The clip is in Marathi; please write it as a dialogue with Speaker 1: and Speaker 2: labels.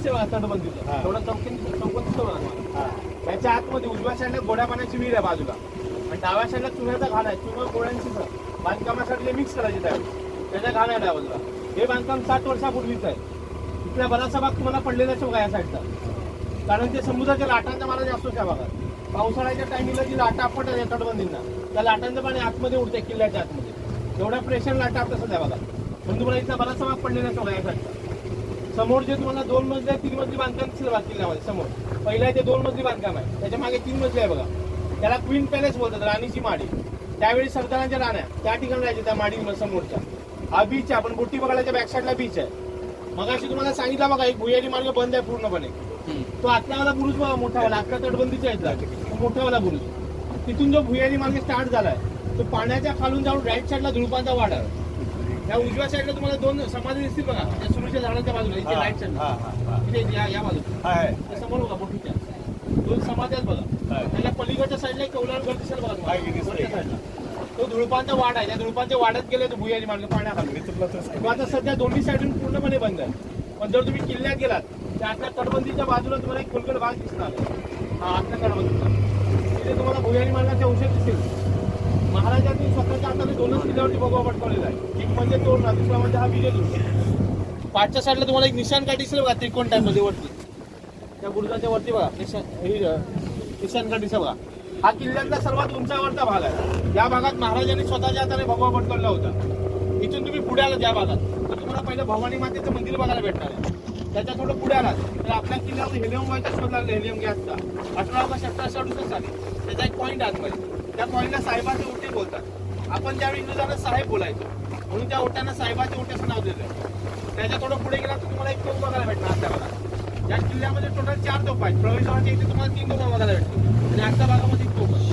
Speaker 1: दिसते बघा तटबंदीचं, थोडं चौकन दिसतो बघा तुम्हाला. त्याच्या आतमध्ये उजव्या साईडला गोड्या पाण्याची विहीर आहे बाजूला आणि डाव्या साईडला चुन्याचा घाण आहे. चुना गोळ्यांची बांधकामासाठी मिक्स करायची त्यावेळी, त्याच्या घाण आहे डाव्या बाजूला. हे बांधकाम 60 वर्षापूर्वीच आहे. इथला बराचसा भाग तुम्हाला पडलेलाच बघा या साईडचा, कारण ते समुद्राच्या लाटांचा मारा जास्त त्या भागात. पावसाळ्याच्या टायमिंगला जी लाटा आपटतात या तटबंदींना, त्या लाटांचं पाणी आतमध्ये उडते किल्ल्याच्या आतमध्ये. एवढ्या प्रेशर लाटा आपल्या सध्या भागात, म्हणून तुम्हाला इथला बराचसा भाग पडलेलाच बघा या साईडचा. समोर जे तुम्हाला 2 मजली 3 मजली बांधकाम दिसेल बघा किल्ल्यामध्ये समोर, पहिलं आहे ते 2 मजली बांधकाम आहे, त्याच्या मागे 3 मजली आहे बघा. त्याला क्वीन पॅलेस बोलतात, राणीची माडी. त्यावेळी सरदारांच्या राण्या त्या ठिकाणी राहायच्या त्या माडी समोरच्या. हा बीच आहे, आपण बोटी बघायच्या बॅक साईडला बीच आहे. मगाशी तुम्हाला सांगितलं बघा एक भुयारी मार्ग बंद आहे पूर्णपणे. तो आतलावाला बुरुज बघा मोठावाला, आतला तटबंदीचा इथला मोठावाला बुरुज. तिथून जो भुयारी मार्ग स्टार्ट झालाय तो पाण्याच्या खालून जाऊन राईट साईडला झुडपांचा वाडा आहे. या उजव्या साईडला तुम्हाला 2 समाधी दिसतील बघा, त्या सुरूच्या झाडाच्या बाजूला, इथे राईट साईडला, इथे या बाजूला समोर बघा बोटीच्या 2 समाध्या बघा. त्याच्या पलीकडच्या साईडला एक कौलारगड दिसेल बघा साईडला, तो धुळपांचा वाडा आहे. त्या धुळपांच्या वाड्यात गेले तो भुयारी मार्ग पाण्याखाली. आता सध्या दोन्ही साईडून पूर्णपणे बंद आहे. पण जर तुम्ही किल्ल्यात गेलात त्या आतल्या तटबंदीच्या बाजूला तुम्हाला एक खोलगड भाग दिसणार आहे. हा आतल्या तटबंदीचा, तिथे तुम्हाला भुयारी मार्गाचे अवशेष दिसेल. महाराजांनी स्वतःच्या हाताने 2च किल्ल्यावरती भगवा पटकवलेला आहे. एक म्हणजे तोरणा, दुसरा म्हणजे हा विजयदुर्ग. पाठच्या साईडला तुम्हाला एक निशाण काठी दिसेल बघा त्रिकोण टाइप मध्ये वरती, त्या बुरुजाच्या वरती बघा निशाण काठी दिसेल बघा. हा किल्ल्यातला सर्वात उंचावरचा भाग आहे. या भागात महाराजांनी स्वतःच्या हाताने भगवा पटकवला होता. इथून तुम्ही पुढे आलात या भागात तर तुम्हाला पहिलं भवानी मातेचं मंदिर बघायला भेटणार आहे. त्याच्या थोडं पुढे आलात तर आपल्या किल्ल्यावर हेलियम व्हायचा शोध लागला, हेलियम गॅसचा 18 ऑगस्ट 1868 साली. त्याचा एक पॉईंट आतमध्ये, त्या पॉईंटला साहेबाचे ओटे बोलतात. आपण ज्यावेळी इंग्रजांना साहेब बोलायचो म्हणून त्या ओट्यांना साहेबाचे ओटे असं नाव दिलं. त्याच्या थोडं पुढे गेला तर तुम्हाला एक तोफ बघायला भेटणार त्या भागात. या किल्ल्यामध्ये टोटल 4 तोफा आहेत. प्रवेशद्वाराच्या इथे तुम्हाला 3 तोफा बघायला भेटतील आणि आजच्या भागामध्ये 1 तोफ आहे.